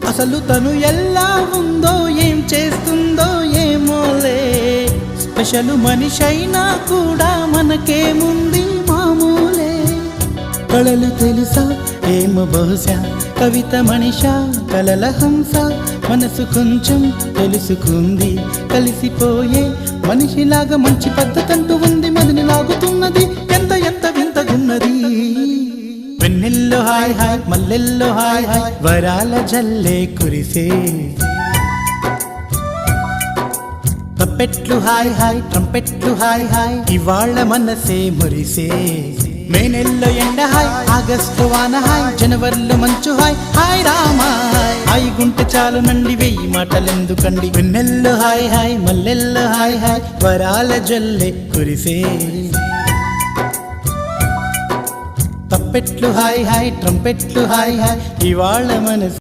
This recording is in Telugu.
అసలు తను ఎలా ఉందో ఏం చేస్తుందో ఏమోలే, స్పెషల్ మనిషైనా కూడా మనకేముంది మామూలే. కళలు తెలుసా ఏమో బహుశా, కవిత మనిషా కలల హంస, మనసు కొంచెం తెలుసుకుంది కలిసిపోయే మనిషిలాగా, మంచి పద్ధతంటూ ఉంది మదిని లాగుతున్నది, ఎంత ఎంత వింతగున్నది. వెన్నెల్లో హాయ్ హాయ్ మల్లెల్లో హాయ్ హాయ్, వరాల జల్లే కురిసే. తప్పెట్లు హాయ్ హాయ్ ట్రంపెట్లు హాయ్ హాయ్, ఇవాళ మనసే మురిసే. మే నెల్లో ఎండ హాయ్, ఆగస్టు వాన హాయ్, జనవరిలో మంచు హాయ్, హాయ్ రామా హాయ్ గుంటె చాలు నండి వెయ్యి మాటలెందుకండి. వెన్నెల్లో హాయ్ హాయ్ మల్లెల్లో హాయ్ హాయ్, వరాల జల్లే కురిసే. తప్పెట్లు హాయ్ హాయ్ ట్రంపెట్లు హాయ్ హాయ్, ఇవాళ మనసు